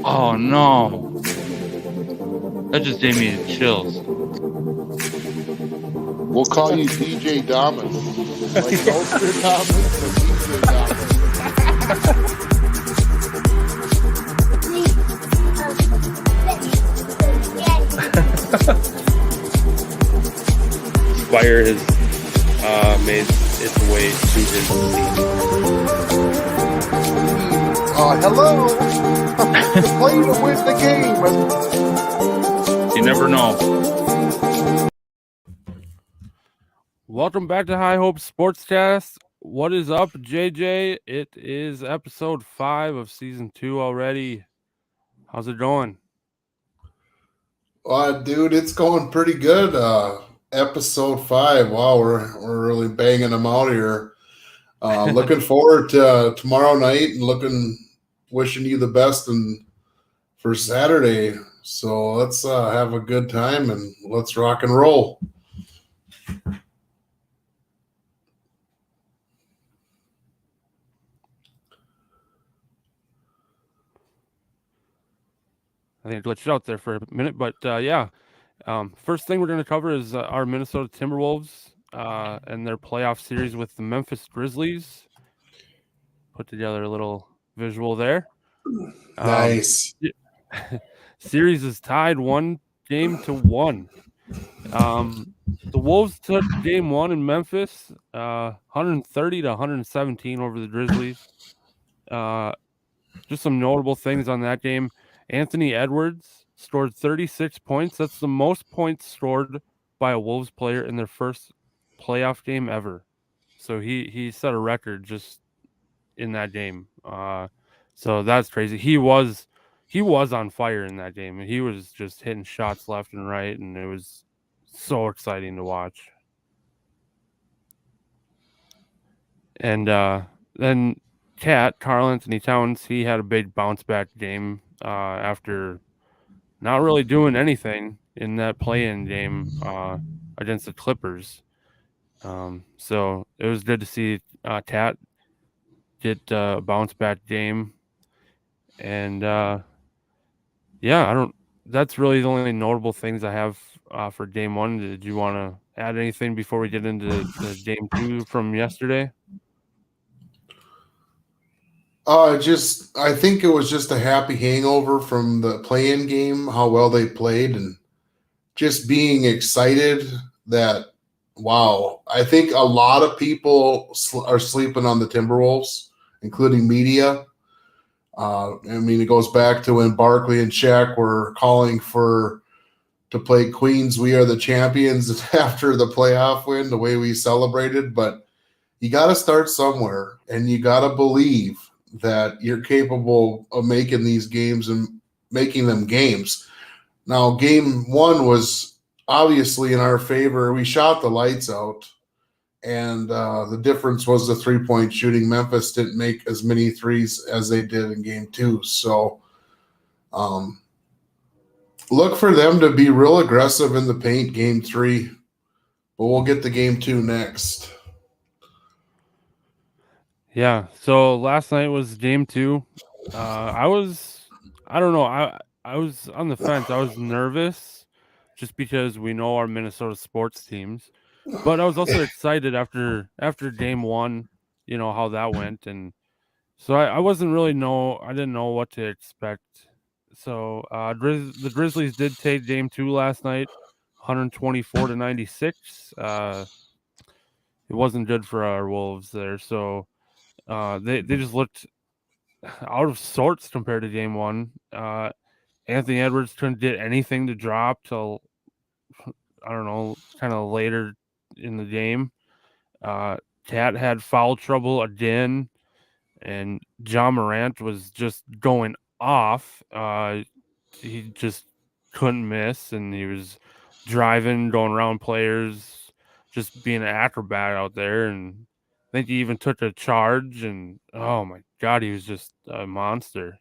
Oh no. That just gave me the chills. We'll call you DJ Damas. Like Nostradamus, but DJ Damas. Fire has made its way to his seat. Hello. The play to win the game. You never know. Welcome back to High Hope Sportscast. What is up, JJ? It is episode 5 of season 2 already. How's it going? Dude, it's going pretty good. Episode 5. Wow, we're really banging them out here. Looking forward to tomorrow night and wishing you the best for Saturday. So let's have a good time and let's rock and roll. I think I glitched out there for a minute, but first thing we're going to cover is our Minnesota Timberwolves and their playoff series with the Memphis Grizzlies. Put together a little visual there. Nice. Series is tied 1-1. The Wolves took game 1 in Memphis, 130 to 117 over the Grizzlies. Just some notable things on that game. Anthony Edwards scored 36 points. That's the most points scored by a Wolves player in their first playoff game ever. So he set a record just in that game. So that's crazy. He was on fire in that game. He was just hitting shots left and right, and it was so exciting to watch. And then Karl Anthony Towns, he had a big bounce back game after not really doing anything in that play-in game against the Clippers. So it was good to see Tat get a bounce back game. And that's really the only notable things I have for game 1. Did you want to add anything before we get into the game 2 from yesterday? I think it was just a happy hangover from the play-in game, how well they played, and just being excited that, wow, I think a lot of people are sleeping on the Timberwolves, including media. It goes back to when Barkley and Shaq were calling to play Queens, we are the champions after the playoff win, the way we celebrated. But you got to start somewhere, and you got to believe that you're capable of making these games and making them games. Now, game 1 was obviously in our favor. We shot the lights out, and the difference was the 3-point shooting. Memphis didn't make as many threes as they did in game 2. So look for them to be real aggressive in the paint game 3, but we'll get to game 2 next. Yeah, so last night was game 2. I was on the fence. I was nervous just because we know our Minnesota sports teams, but I was also excited after game 1, how that went. And so I didn't know what to expect. So the Grizzlies did take game 2 last night, 124-96. It wasn't good for our Wolves there. So they just looked out of sorts compared to game one. Anthony Edwards couldn't get anything to drop till, I don't know, kind of later in the game. Cat had foul trouble again, and John Morant was just going off. He just couldn't miss, and he was driving, going around players, just being an acrobat out there. And I think he even took a charge, and oh my God, he was just a monster.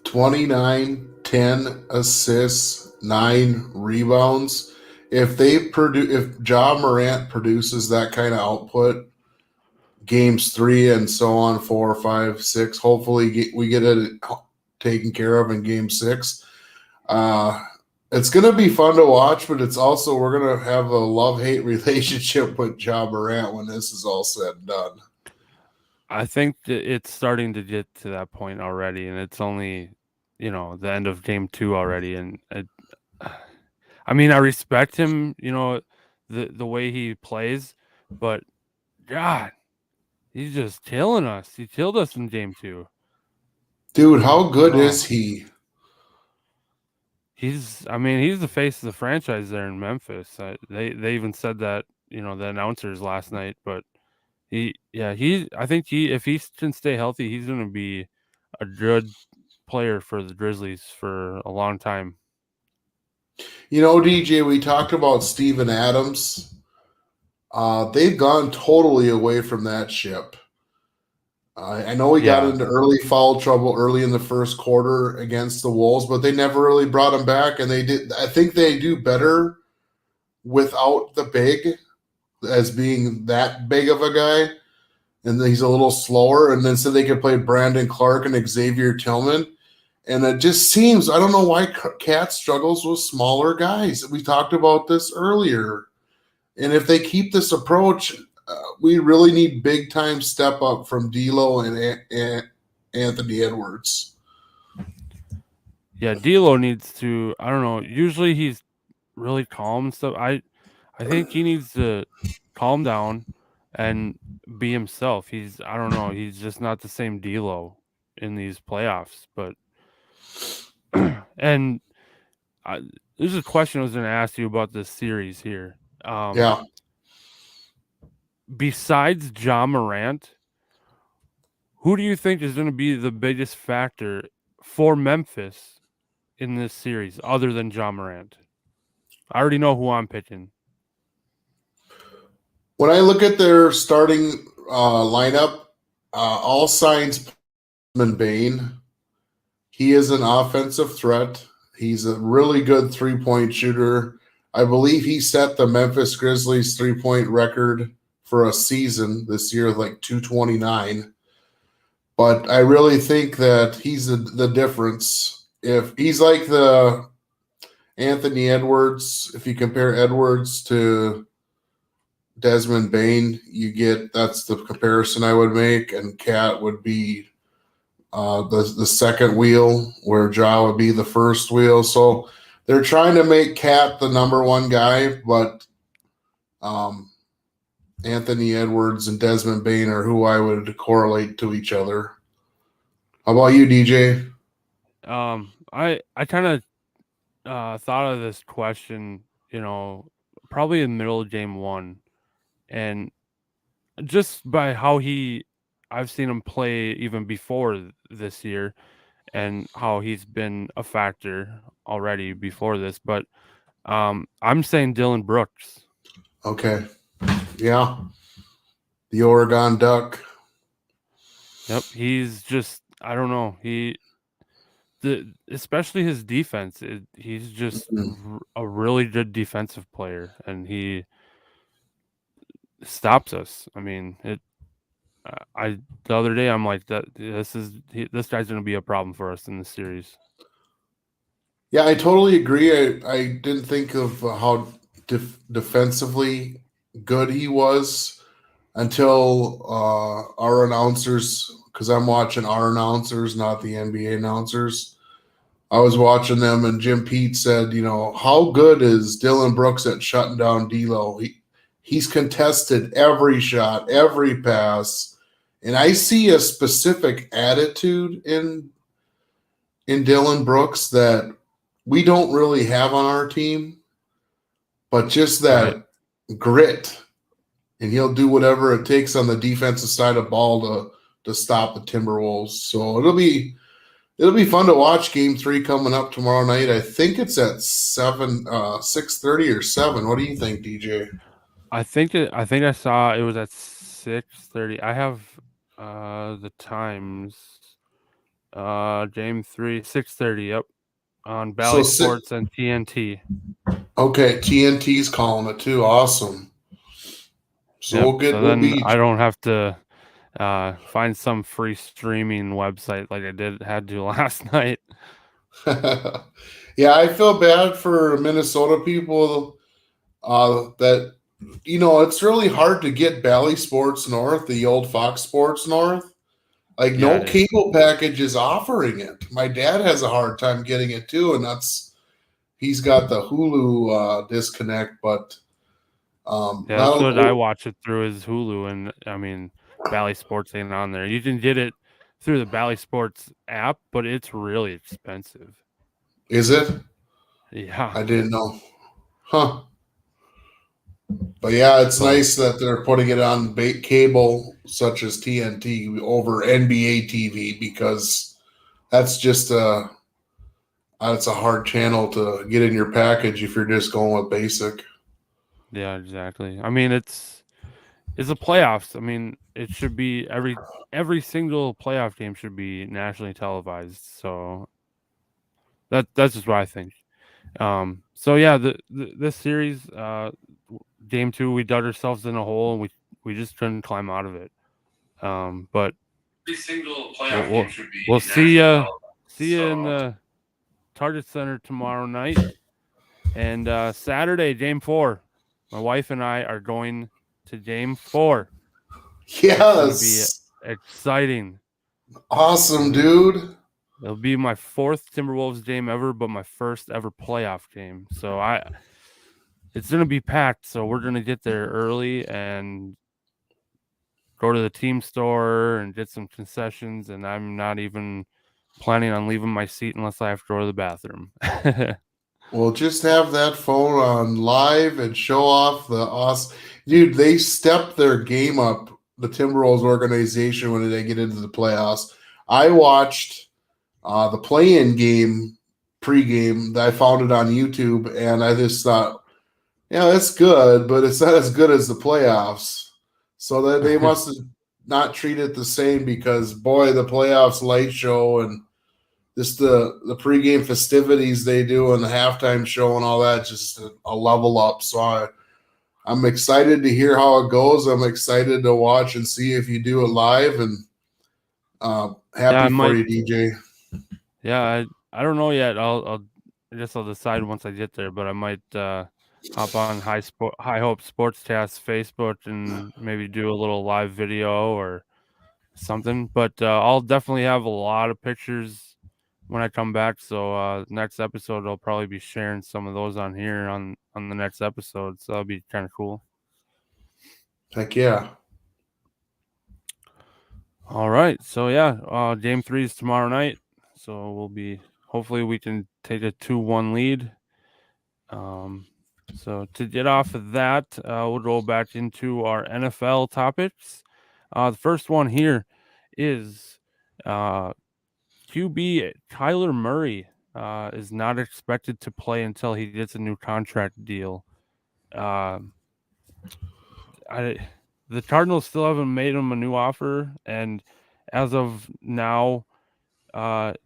29, 10 assists, 9 rebounds. If Ja Morant produces that kind of output, games 3 and so on, 4, 5, 6, hopefully we get it taken care of in game 6. It's going to be fun to watch, but it's also, we're going to have a love-hate relationship with Ja Morant when this is all said and done. I think that it's starting to get to that point already, and it's only, the end of game 2 already. And I mean, I respect him, the way he plays, but God, he's just killing us. He killed us in game 2. Dude, how good is he? He's the face of the franchise there in Memphis. They even said that, the announcers last night. But I think if he can stay healthy, he's going to be a good player for the Grizzlies for a long time. DJ, we talked about Steven Adams. They've gone totally away from that ship. I know he got into early foul trouble early in the first quarter against the Wolves, but they never really brought him back. And I think they do better without the big, as being that big of a guy. And he's a little slower. And then so they could play Brandon Clark and Xavier Tillman. And it just seems, I don't know why Cat struggles with smaller guys. We talked about this earlier. And if they keep this approach, we really need big time step up from D'Lo and Anthony Edwards. Yeah, D'Lo needs to. I don't know. Usually he's really calm and stuff. I think he needs to calm down and be himself. I don't know. He's just not the same D'Lo in these playoffs. But and this is a question I was going to ask you about this series here. Yeah. Besides Ja Morant, who do you think is going to be the biggest factor for Memphis in this series other than Ja Morant? I already know who I'm picking. When I look at their starting lineup, all signs Bain. He is an offensive threat. He's a really good three-point shooter. I believe he set the Memphis Grizzlies three-point record for a season this year, like 229. But I really think that he's the difference. If he's like the Anthony Edwards, if you compare Edwards to Desmond Bain, that's the comparison I would make, and Cat would be the second wheel, where Ja would be the first wheel. So they're trying to make Cat the number one guy, but Anthony Edwards and Desmond Bain are who I would correlate to each other. How about you, DJ? I kind of thought of this question, probably in the middle of game 1, and just by how I've seen him play even before this year, and how he's been a factor already before this. But I'm saying Dillon Brooks. Okay. Yeah. The Oregon Duck. Yep. He's just, I don't know. Especially his defense. He's just a really good defensive player, and he stops us. I mean, the other day I'm like, this guy's going to be a problem for us in this series. Yeah, I totally agree. I didn't think of how defensively good he was until our announcers, because I'm watching our announcers, not the NBA announcers. I was watching them, and Jim Pete said, how good is Dylan Brooks at shutting down D'Lo? He's contested every shot, every pass, and I see a specific attitude in Dylan Brooks that we don't really have on our team, but just that grit, and he'll do whatever it takes on the defensive side of ball to stop the Timberwolves. So it'll be fun to watch Game 3 coming up tomorrow night. I think it's at 6:30 or 7. What do you think, DJ? I think I saw it was at 6:30. I have the times. Game 3, 6:30. Yep, on Bally Sports and TNT. Okay, TNT's calling it too. Awesome. So yep. I don't have to find some free streaming website like I had to last night. Yeah, I feel bad for Minnesota people that it's really hard to get Bally Sports North, the old Fox Sports North. Like no cable package is offering it. My dad has a hard time getting it too, and he's got the Hulu disconnect, but that's what I watch it through is Hulu, and I mean Bally Sports ain't on there. You can get it through the Bally Sports app, but it's really expensive. Is it? Yeah. I didn't know. Huh. But yeah, it's nice that they're putting it on cable such as TNT over NBA TV, because that's just it's a hard channel to get in your package if you're just going with basic. Yeah, exactly. I mean, it's the playoffs. I mean, it should be every single playoff game should be nationally televised. So that's just what I think. So yeah, this series, Game 2, we dug ourselves in a hole and we just couldn't climb out of it. But every single playoff game should be. We'll see you in the Target Center tomorrow night, and Saturday, Game 4. My wife and I are going to Game 4. Yes, it's gonna be exciting. Awesome, dude. It'll be my 4th Timberwolves game ever, but my first ever playoff game. So it's gonna be packed. So we're gonna get there early and go to the team store and get some concessions. And I'm not even planning on leaving my seat unless I have to go to the bathroom. Well, just have that phone on live and show off the awesome. Dude, they stepped their game up, the Timberwolves organization, when they get into the playoffs. I watched the play-in game pregame. I found it on YouTube, and I just thought, yeah, that's good, but it's not as good as the playoffs. So that they must have not treated it the same, because, boy, the playoffs light show and just the pregame festivities they do and the halftime show and all that, just a level up. So I'm excited to hear how it goes. I'm excited to watch and see if you do it live, and happy for you, DJ. Yeah, I don't know yet. I guess I'll decide once I get there, but I might hop on High Hope Sportscast Facebook and maybe do a little live video or something. But I'll definitely have a lot of pictures when I come back. So next episode I'll probably be sharing some of those on here on the next episode. So that'll be kind of cool. Heck yeah. All right. So yeah, Game 3 is tomorrow night. So hopefully we can take a 2-1 lead. So to get off of that, we'll go back into our NFL topics. The first one here is QB Kyler Murray is not expected to play until he gets a new contract deal. The Cardinals still haven't made him a new offer, and as of now,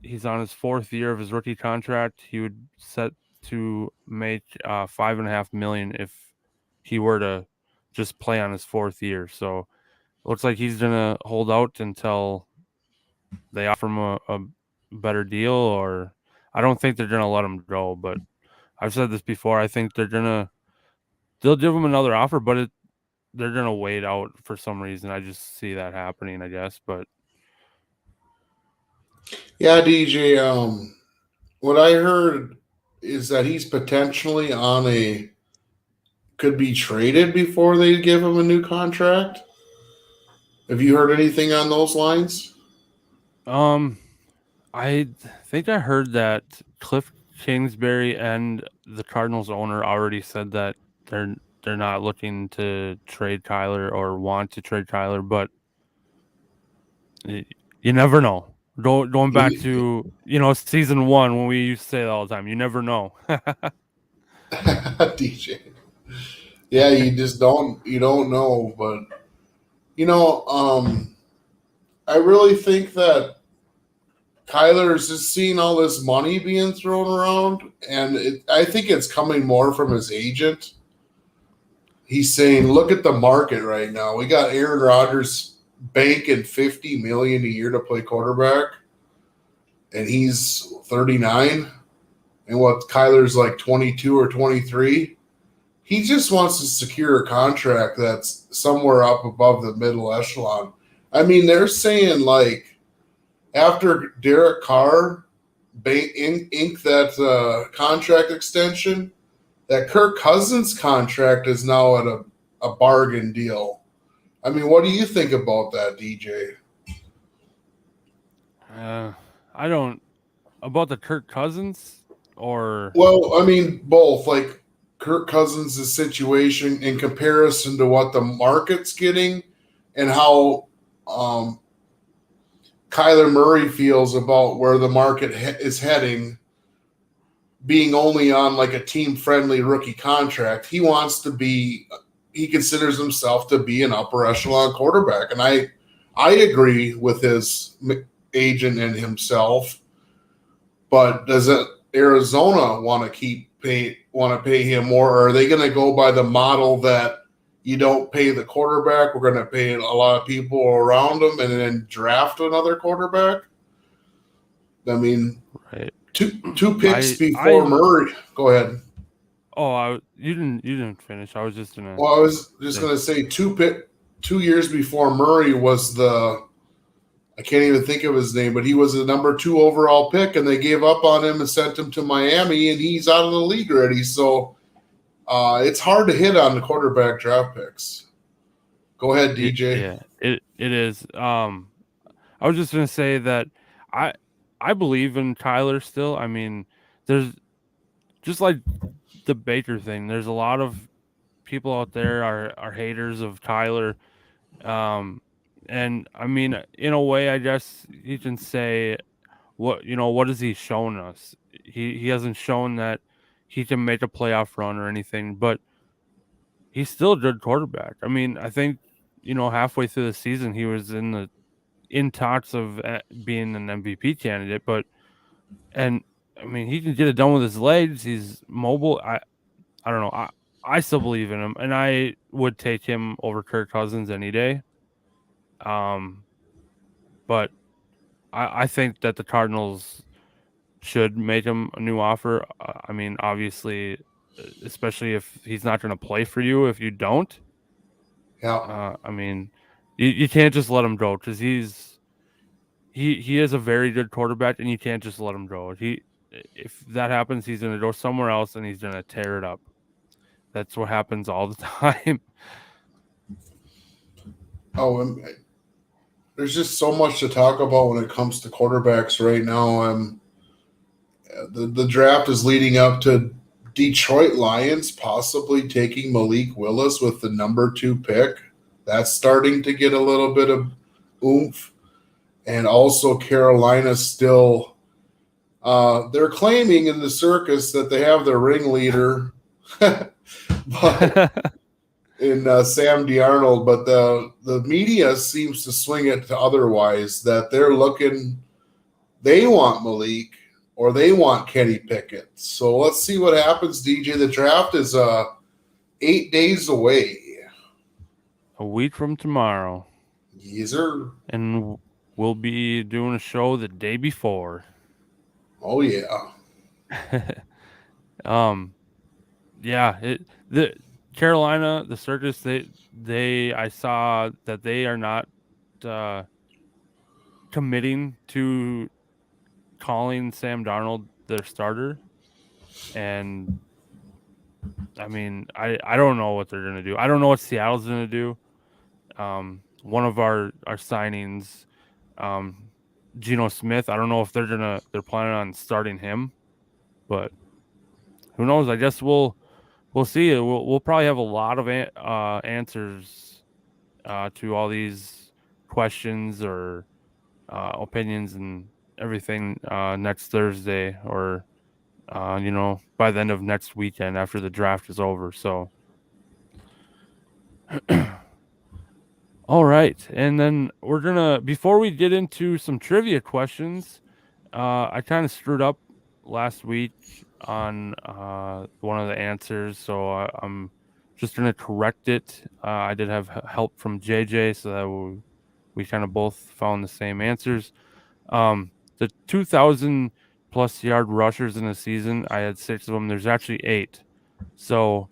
he's on his 4th year of his rookie contract. He would set to make $5.5 million if he were to just play on his 4th year. So looks like he's gonna hold out until they offer him a better deal, or I don't think they're gonna let him go. But I've said this before. I think they'll give him another offer, but they're gonna wait out for some reason. I just see that happening, I guess. But yeah, DJ. What I heard is that he's potentially could be traded before they give him a new contract. Have you heard anything on those lines? Um, I think I heard that Cliff Kingsbury and the Cardinals owner already said that they're not looking to trade Kyler or want to trade Kyler, but you never know. Going back to season 1 when we used to say that all the time, you never know. DJ. Yeah, you don't know, but I really think that Kyler's just seeing all this money being thrown around, and I think it's coming more from his agent. He's saying, "Look at the market right now. We got Aaron Rodgers banking $50 million a year to play quarterback, and he's 39, and what Kyler's like 22 or 23. He just wants to secure a contract that's somewhere up above the middle echelon. I mean, they're saying like after Derek Carr inked that contract extension, that Kirk Cousins contract is now at a bargain deal. I mean, what do you think about that, DJ? I don't about the Kirk Cousins or Well, I mean, both. Like Kirk Cousins' situation in comparison to what the market's getting and how Kyler Murray feels about where the market is heading, being only on like a team-friendly rookie contract. He considers himself to be an upper echelon quarterback, and I agree with his agent and himself. But does Arizona want to pay him more, or are they going to go by the model that you don't pay the quarterback, we're going to pay a lot of people around him, and then draft another quarterback? I mean, right. two picks before Murray. Go ahead. Oh, you didn't finish. I was just gonna. Well, I was just going to say 2 years before Murray was I can't even think of his name, but he was the number 2 overall pick, and they gave up on him and sent him to Miami, and he's out of the league already. So it's hard to hit on the quarterback draft picks. Go ahead, DJ. Yeah, it is. I was just gonna say that I believe in Kyler still. I mean, there's just like the Baker thing. There's a lot of people out there are haters of Kyler. And I mean, in a way, I guess you can say what has he shown us? He hasn't shown that he can make a playoff run or anything, but he's still a good quarterback. I mean, I think halfway through the season he was in talks of being an MVP candidate, and I mean he can get it done with his legs. He's mobile. I don't know. I still believe in him, and I would take him over Kirk Cousins any day. But I think that the Cardinals should make him a new offer. I mean, obviously, especially if he's not going to play for you if you don't. Yeah. I mean, you can't just let him go because he is a very good quarterback, and you can't just let him go. If that happens, he's going to go somewhere else and he's going to tear it up. That's what happens all the time. Oh, there's just so much to talk about when it comes to quarterbacks right now. The draft is leading up to Detroit Lions possibly taking Malik Willis with the number 2 pick. That's starting to get a little bit of oomph. And also Carolina still they're claiming in the circus that they have their ringleader but in Sam Darnold, but the media seems to swing it to otherwise, that they want Malik or they want Kenny Pickett. So let's see what happens, DJ. The draft is 8 days away. A week from tomorrow. Yes, sir. And we'll be doing a show the day before. Oh yeah. Yeah, the Carolina, the circus, I saw that they are not committing to calling Sam Darnold their starter, and I mean, I don't know what they're gonna do. I don't know what Seattle's gonna do. One of our signings, Geno Smith. I don't know if they're planning on starting him, but who knows? I guess we'll see. We'll probably have a lot of answers to all these questions or opinions and everything next Thursday or by the end of next weekend after the draft is over. So, all right, and then we're gonna before we get into some trivia questions, I kind of screwed up last week on one of the answers, so I'm just gonna correct it. I did have help from JJ, so that we kind of both found the same answers. The 2,000 plus yard rushers in a season, I had 6 of them. There's actually 8, so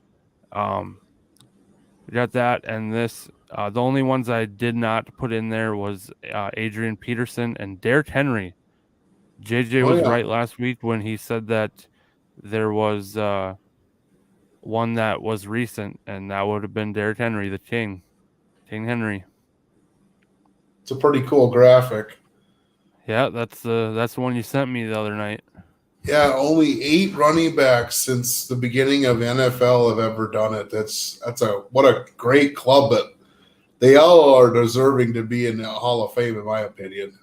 we got that. And this, the only ones I did not put in there was Adrian Peterson and Derrick Henry. JJ was right last week when he said that there was one that was recent, and that would have been Derrick Henry, the King Henry. It's a pretty cool graphic. Yeah, that's the one you sent me the other night. Yeah, only 8 running backs since the beginning of NFL have ever done it. What a great club, but they all are deserving to be in the Hall of Fame, in my opinion.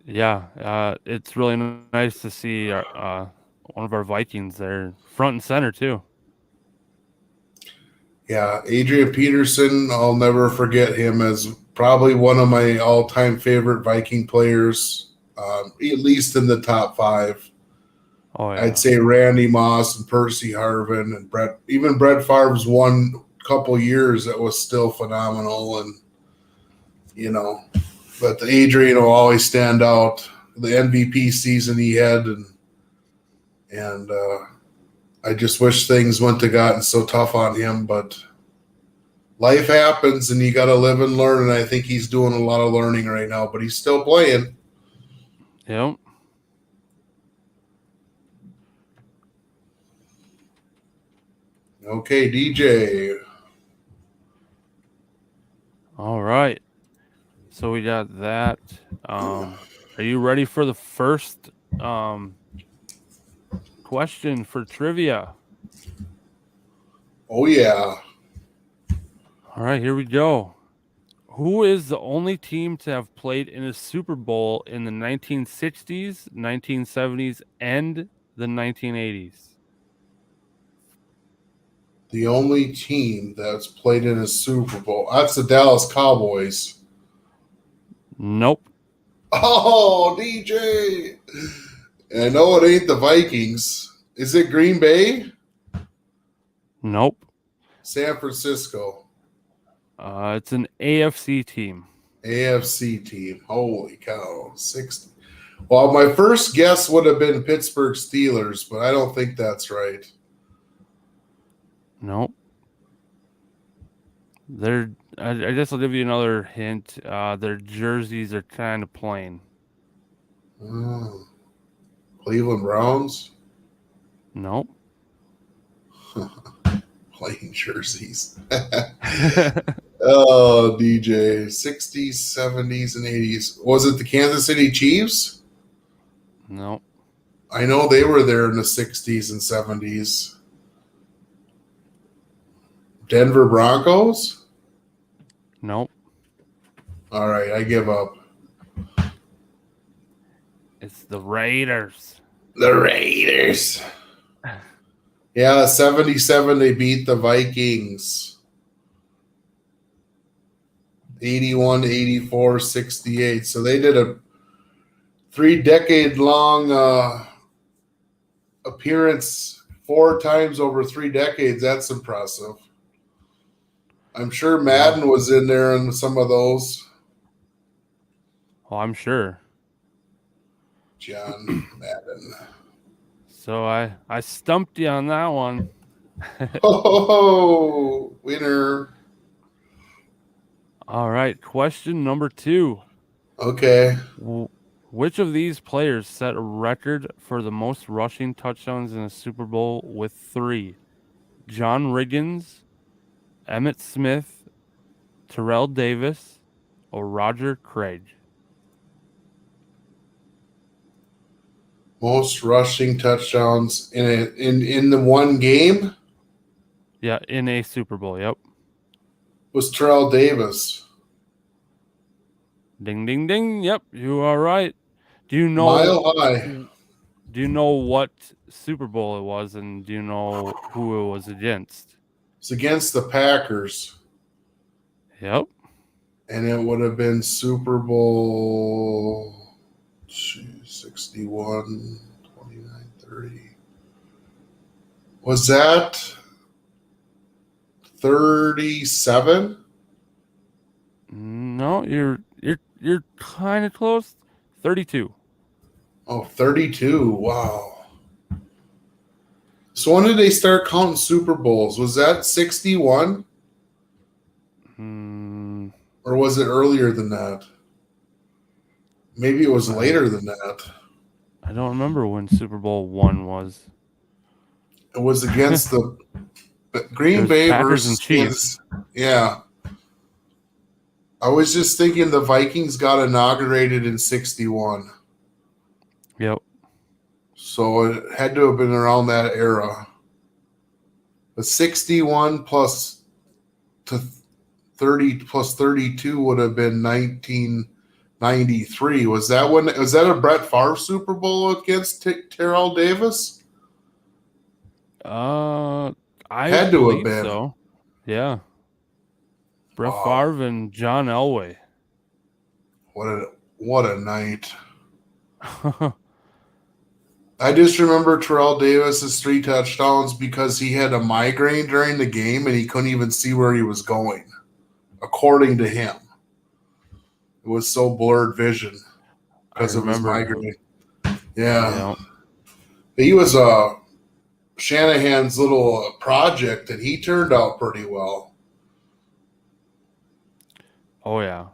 Yeah, it's really nice to see one of our Vikings there, front and center too. Yeah, Adrian Peterson, I'll never forget him as probably one of my all-time favorite Viking players, at least in the top 5. Oh, yeah. I'd say Randy Moss and Percy Harvin and Brett Favre's one couple years that was still phenomenal, and but the Adrian will always stand out. The MVP season he had, and I just wish things wouldn't have gotten so tough on him, but life happens and you got to live and learn. And I think he's doing a lot of learning right now, but he's still playing. Yep. Okay, DJ. All right. So we got that. Are you ready for the first question for trivia? Oh, yeah. All right, here we go. Who is the only team to have played in a Super Bowl in the 1960s, 1970s, and the 1980s? The only team that's played in a Super Bowl. That's the Dallas Cowboys. Nope. Oh, DJ. I know it ain't the Vikings. Is it Green Bay? Nope. San Francisco. It's an AFC team. AFC team. Holy cow. 60. Well, my first guess would have been Pittsburgh Steelers, but I don't think that's right. Nope. I guess I'll give you another hint. Their jerseys are kind of plain. Cleveland Browns? Nope. Plain jerseys. Oh, DJ. 60s, 70s, and 80s. Was it the Kansas City Chiefs? Nope. I know they were there in the 60s and 70s. Denver Broncos? Nope. All right, I give up. It's the Raiders. The Raiders. Yeah, 77, they beat the Vikings. 81, 84, 68. So they did a 3-decade-long appearance 4 times over 3 decades. That's impressive. I'm sure Madden was in there in some of those. Oh, I'm sure. John Madden. So I stumped you on that one. Oh, winner. All right, question number 2. Okay. Which of these players set a record for the most rushing touchdowns in a Super Bowl with 3? John Riggins, Emmett Smith, Terrell Davis, or Roger Craig? Most rushing touchdowns in the one game Yeah, in a Super Bowl. Yep. was Terrell Davis. Ding, ding, ding. Yep, you are right. Do you know? Mile high. Do you know what Super Bowl it was, and do you know who it was against? It's against the Packers. Yep. And it would have been Super Bowl 61, 29, 30. Was that 37? No, you're kind of close. 32. Oh, 32. Wow. So when did they start counting Super Bowls? Was that 61? Or was it earlier than that? Maybe it was later than that. I don't remember when Super Bowl 1 was. It was against the Green There's Bay Packers versus and Chiefs. Yeah. I was just thinking the Vikings got inaugurated in 61. Yep. So it had to have been around that era. But 61 plus to 30 plus 32 would have been 1993. Was that a Brett Favre Super Bowl against Terrell Davis? I Had to have believe been. so. Yeah. Brett Wow. Favre and John Elway. What a night. I just remember Terrell Davis's 3 touchdowns because he had a migraine during the game and he couldn't even see where he was going, according to him. It was so blurred vision because of his migraine. Yeah. He was Shanahan's little project, and he turned out pretty well. Oh, yeah.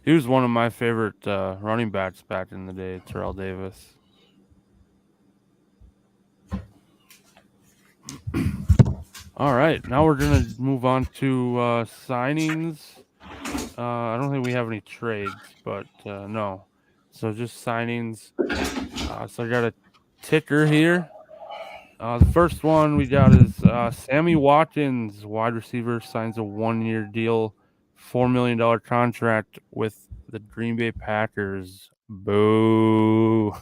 He was one of my favorite running backs back in the day, Terrell Davis. All right, now we're going to move on to signings. I don't think we have any trades, but no. So just signings. So I got a ticker here. The first one we got is Sammy Watkins, wide receiver, signs a 1-year deal, $4 million contract with the Green Bay Packers. Boo.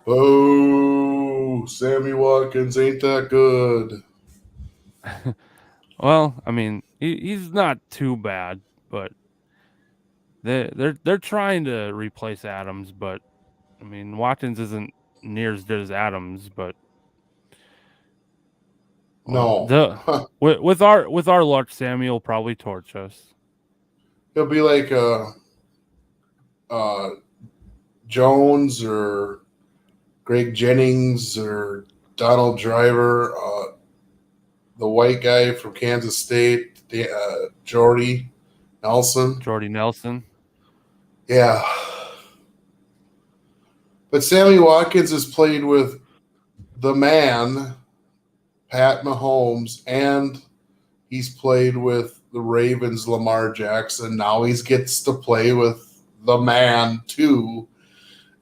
Oh, Sammy Watkins ain't that good. Well, I mean, he's not too bad, but they're trying to replace Adams, but I mean, Watkins isn't near as good as Adams, but No. with our luck, Sammy will probably torch us. He'll be like Jones or Greg Jennings or Donald Driver, the white guy from Kansas State, Jordy Nelson. Yeah. But Sammy Watkins has played with the man, Pat Mahomes, and he's played with the Ravens, Lamar Jackson. Now he gets to play with the man, too,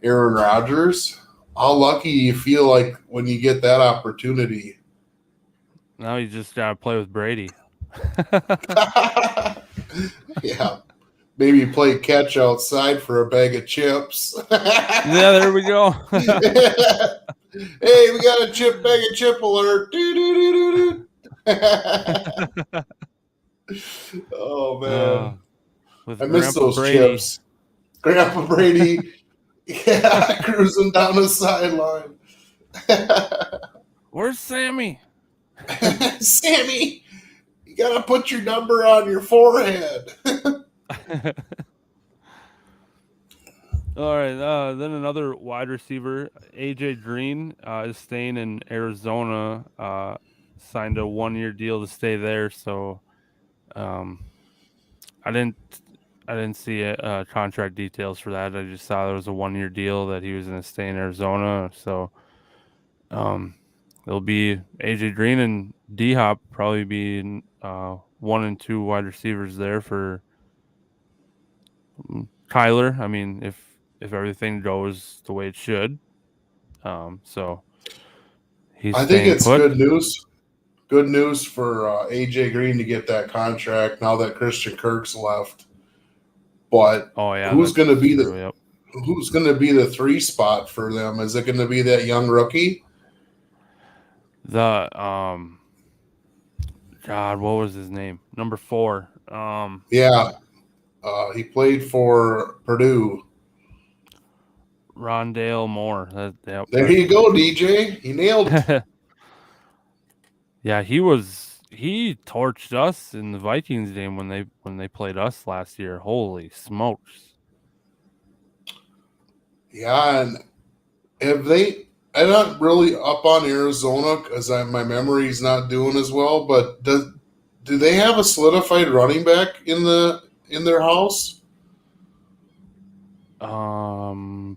Aaron Rodgers. How lucky you feel like when you get that opportunity? Now you just got to play with Brady. Yeah. Maybe play catch outside for a bag of chips. Yeah, there we go. Hey, we got a bag of chip alert. Oh, man. I miss those chips. Grandpa Brady, yeah, cruising down the sideline. Where's Sammy? Sammy, you got to put your number on your forehead. All right, then another wide receiver, AJ Green, is staying in Arizona. Signed a 1-year deal to stay there. So, I didn't didn't see contract details for that. I just saw there was a 1-year deal that he was going to stay in Arizona. So it'll be AJ Green and D Hop probably be 1 and 2 wide receivers there for Kyler. I mean, if everything goes the way it should, so he's I think staying it's put. good news. Good news for AJ Green to get that contract now that Christian Kirk's left. But Oh yeah, who's going to that's be true. Yep. who's going to be the 3 spot for them? Is it going to be that young rookie? The God, what was his name? Number 4. Yeah, he played for Purdue. Rondale Moore. Yep, There you go, DJ. He nailed it. Yeah, he torched us in the Vikings game when they played us last year. Holy smokes. Yeah, and have they? I'm not really up on Arizona because my memory's not doing as well. But do they have a solidified running back in their house? I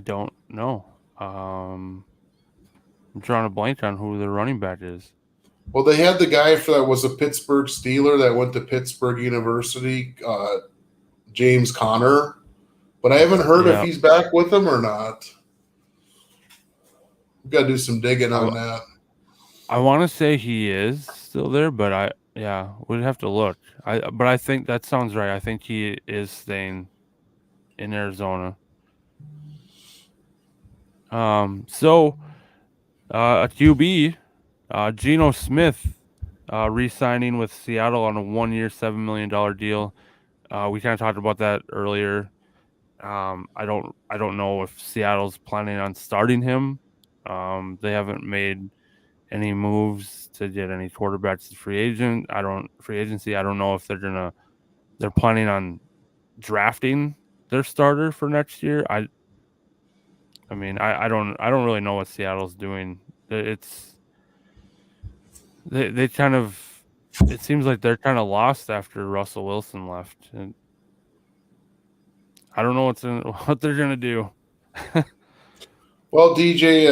don't know. I'm trying to blank on who the running back is. Well, they had the guy that was a Pittsburgh Steeler that went to Pittsburgh University, James Conner. But I haven't heard if he's back with them or not. We've got to do some digging on that. I want to say he is still there, but we'd have to look. But I think that sounds right. I think he is staying in Arizona. So a QB, Geno Smith, re-signing with Seattle on a 1-year, $7 million deal. We kind of talked about that earlier. I don't know if Seattle's planning on starting him. They haven't made any moves to get any quarterbacks to free agency. I don't know if they're planning on drafting their starter for next year. I don't really know what Seattle's doing. They kind of, it seems like they're kind of lost after Russell Wilson left, and I don't know what they're gonna do. Well, DJ,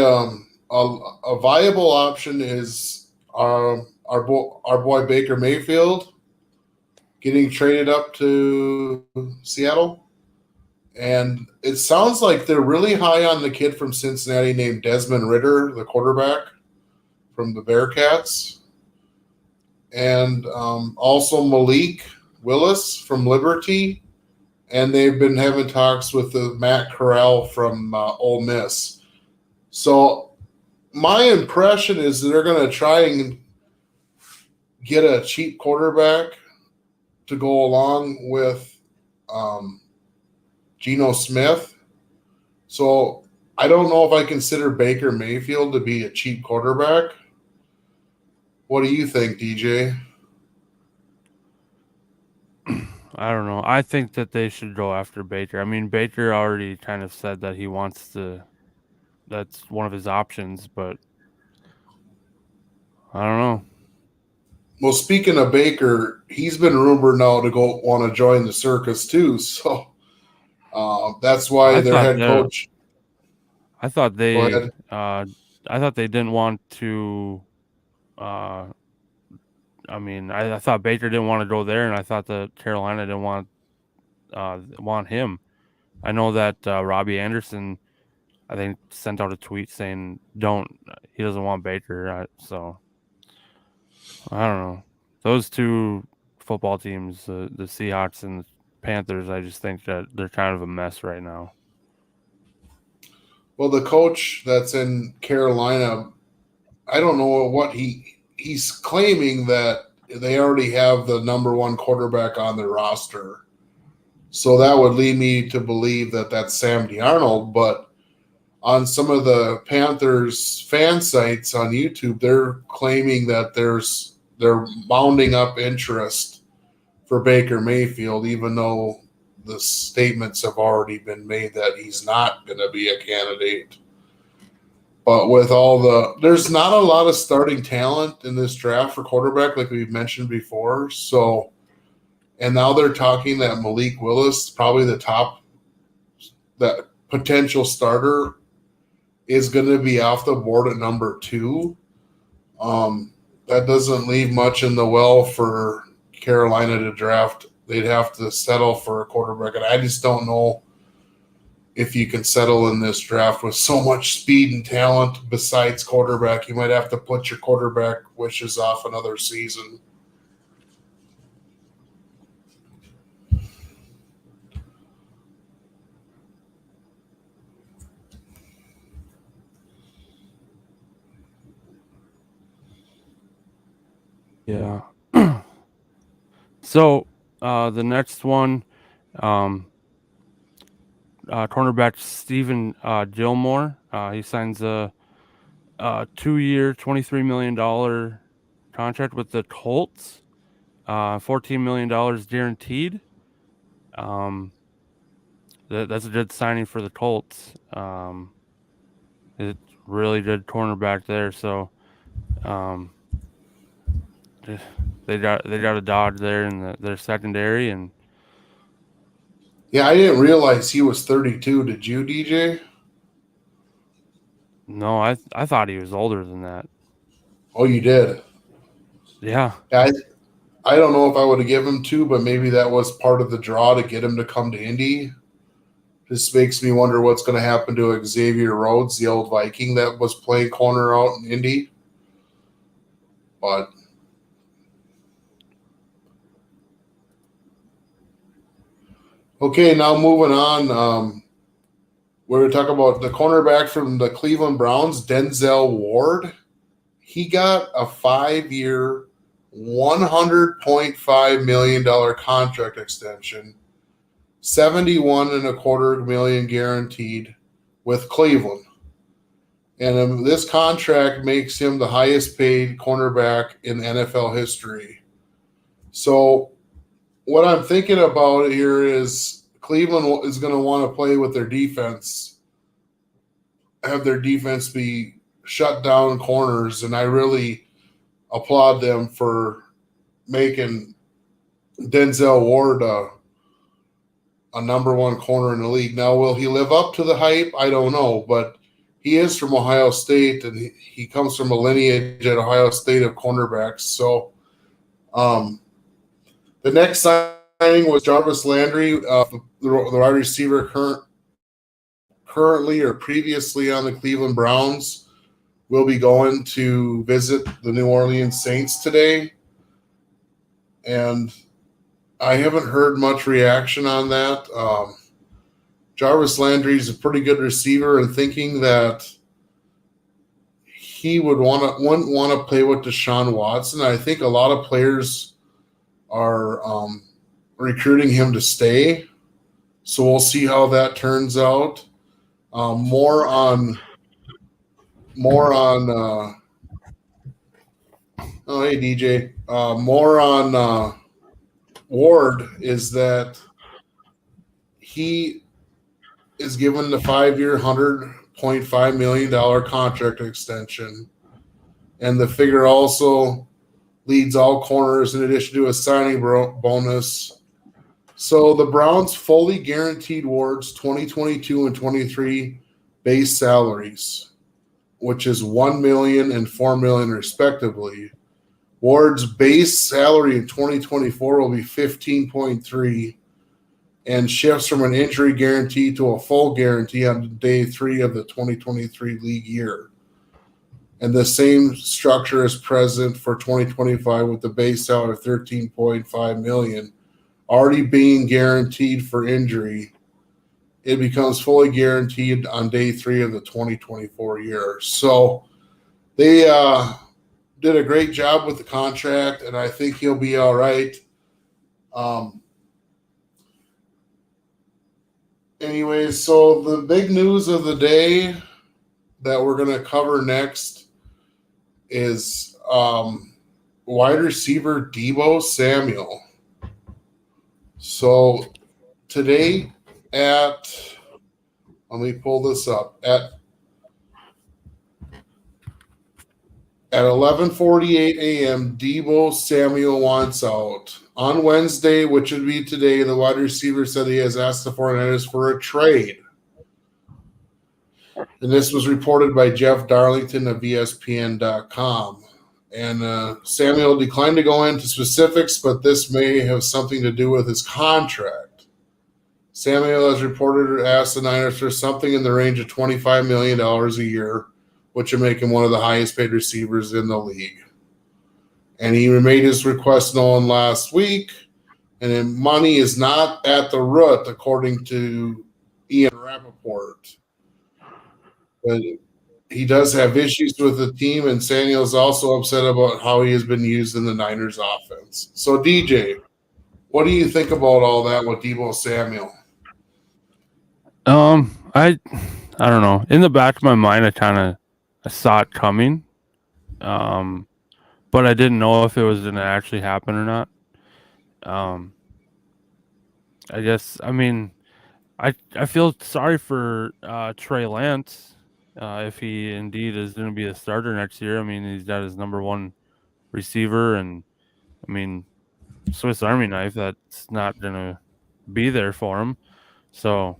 a viable option is our boy Baker Mayfield getting traded up to Seattle. And it sounds like they're really high on the kid from Cincinnati named Desmond Ridder, the quarterback from the Bearcats. And also Malik Willis from Liberty. And they've been having talks with the Matt Corral from Ole Miss. So my impression is that they're going to try and get a cheap quarterback to go along with Geno Smith. So I don't know if I consider Baker Mayfield to be a cheap quarterback. What do you think, DJ? I don't know. I think that they should go after Baker. I mean, Baker already kind of said that he wants to. That's one of his options, but I don't know. Well, speaking of Baker, he's been rumored now to go want to join the circus too. So that's why their head coach. I thought they didn't want to. I thought Baker didn't want to go there, and I thought that Carolina didn't want him. I know that Robbie Anderson, I think, sent out a tweet saying he doesn't want Baker. So I don't know. Those two football teams, the Seahawks and the Panthers, I just think that they're kind of a mess right now. Well, the coach that's in Carolina, I don't know what he's claiming that they already have the number 1 quarterback on their roster. So that would lead me to believe that that's Sam Darnold. But on some of the Panthers fan sites on YouTube, they're claiming that they're mounting up interest for Baker Mayfield, even though the statements have already been made that he's not going to be a candidate. But with there's not a lot of starting talent in this draft for quarterback, like we've mentioned before. So And now they're talking that Malik Willis, probably the top, that potential starter, is going to be off the board at number 2. That doesn't leave much in the well for Carolina to draft. They'd have to settle for a quarterback. And I just don't know if you can settle in this draft with so much speed and talent besides quarterback. You might have to put your quarterback wishes off another season. Yeah. So the next one, cornerback Stephen Gilmore. He signs a 2-year, $23 million contract with the Colts. $14 million guaranteed. That's a good signing for the Colts. It's really good cornerback there. So they got a dog there in their secondary. And Yeah, I didn't realize he was 32. Did you, DJ? no, I thought he was older than that. Oh, you did? Yeah. I don't know if I would have given him 2, but maybe that was part of the draw to get him to come to Indy. This makes me wonder what's going to happen to Xavier Rhodes, the old Viking that was playing corner out in Indy. But okay, now moving on. We're going to talk about the cornerback from the Cleveland Browns, Denzel Ward. He got a 5-year, $100.5 million contract extension, $71.25 million guaranteed with Cleveland. And this contract makes him the highest paid cornerback in NFL history. So what I'm thinking about here is Cleveland is going to want to play with their defense, have their defense be shut down corners, and I really applaud them for making Denzel Ward a number 1 corner in the league. Now, will he live up to the hype? I don't know, but he is from Ohio State, and he comes from a lineage at Ohio State of cornerbacks. So the next signing was Jarvis Landry, the wide receiver currently or previously on the Cleveland Browns. Will be going to visit the New Orleans Saints today. And I haven't heard much reaction on that. Jarvis Landry is a pretty good receiver, and thinking that he wouldn't want to play with Deshaun Watson. I think a lot of players are recruiting him to stay. So we'll see how that turns out. More on oh, hey, DJ. More on Ward is that he is given the 5-year, $100.5 million contract extension. And the figure also leads all corners in addition to a signing bonus. So the Browns fully guaranteed Ward's 2022 and 23 base salaries, which is $1 million and $4 million respectively. Ward's base salary in 2024 will be 15.3 and shifts from an injury guarantee to a full guarantee on day 3 of the 2023 league year. And the same structure is present for 2025 with the base salary of $13.5 million already being guaranteed for injury. It becomes fully guaranteed on day 3 of the 2024 year. So they did a great job with the contract, and I think he'll be all right. Anyways, so the big news of the day that we're going to cover next is wide receiver Deebo Samuel. So today let me pull this up. At 11:48 a.m., Debo Samuel wants out. On Wednesday, which would be today, the wide receiver said he has asked the 49ers for a trade. And this was reported by Jeff Darlington of ESPN.com. And Samuel declined to go into specifics, but this may have something to do with his contract. Samuel, as reported, asked the Niners for something in the range of $25 million a year, which would make him one of the highest paid receivers in the league. And he made his request known last week, and money is not at the root, according to Ian Rappaport. But he does have issues with the team, and Samuel's also upset about how he has been used in the Niners offense. So, DJ, what do you think about all that with Debo Samuel? I don't know. In the back of my mind, I saw it coming, but I didn't know if it was going to actually happen or not. I guess, I mean, I feel sorry for Trey Lance if he indeed is going to be a starter next year. I mean, he's got his number one receiver, and I mean, Swiss Army knife that's not going to be there for him. So,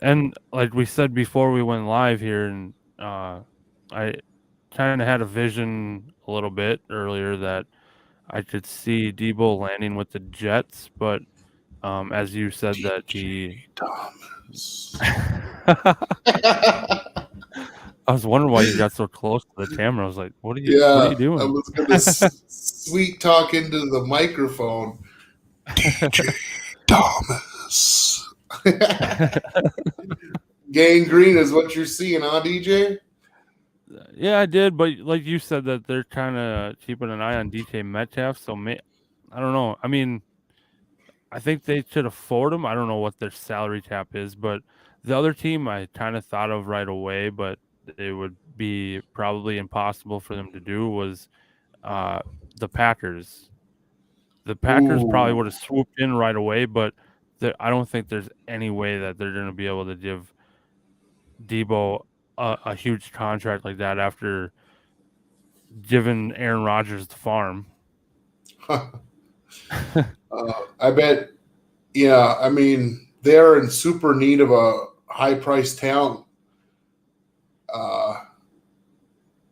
and like we said before we went live here, and I kind of had a vision a little bit earlier that I could see Debo landing with the Jets, but as you said that he Thomas. I was wondering why you got so close to the camera. I was like, what are you doing? I was going to sweet talk into the microphone. DJ Thomas. Gangrene is what you're seeing, huh, DJ? Yeah, I did, but like you said that they're kind of keeping an eye on DK Metcalf, so I don't know. I mean, I think they should afford him. I don't know what their salary cap is, but the other team I kind of thought of right away, but it would be probably impossible for them to do was the Packers. The Packers probably would have swooped in right away, but I don't think there's any way that they're going to be able to give Debo a huge contract like that after giving Aaron Rodgers the farm. I bet, yeah, I mean, they're in super need of a high-priced talent.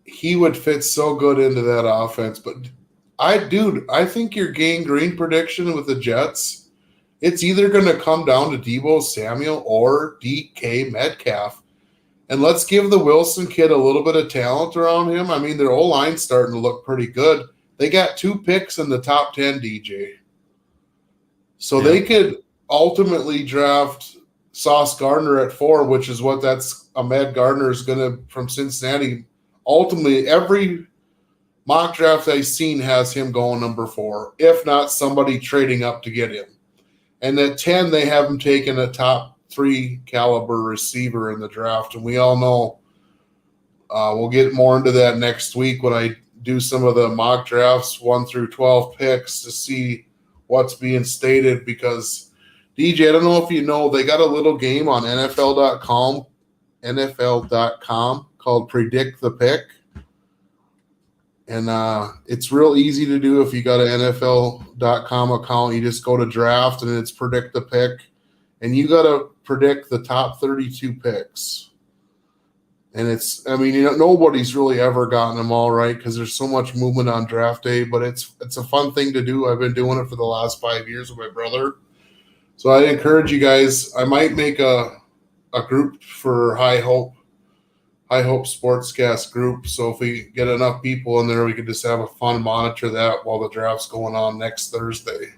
He would fit so good into that offense. But, I think your Gangrene prediction with the Jets, it's either going to come down to Debo Samuel or DK Metcalf. And let's give the Wilson kid a little bit of talent around him. I mean, their O-line's starting to look pretty good. They got 2 picks in the top 10, DJ. So they could ultimately draft Sauce Gardner at 4, which is what Ahmed Gardner is going to from Cincinnati. Ultimately, every mock draft I've seen has him going number 4, if not somebody trading up to get him. And at 10, they have him taking a top 3 caliber receiver in the draft. And we all know we'll get more into that next week when I do some of the mock drafts 1 through 12 picks to see what's being stated, because DJ, I don't know if you know, they got a little game on NFL.com called Predict the Pick. And it's real easy to do if you got an NFL.com account. You just go to draft and it's Predict the Pick. And you got to predict the top 32 picks. And nobody's really ever gotten them all right because there's so much movement on draft day, but it's a fun thing to do. I've been doing it for the last 5 years with my brother. So I encourage you guys. I might make a group for High Hope Sportscast group. So if we get enough people in there, we could just have a fun monitor that while the draft's going on next Thursday.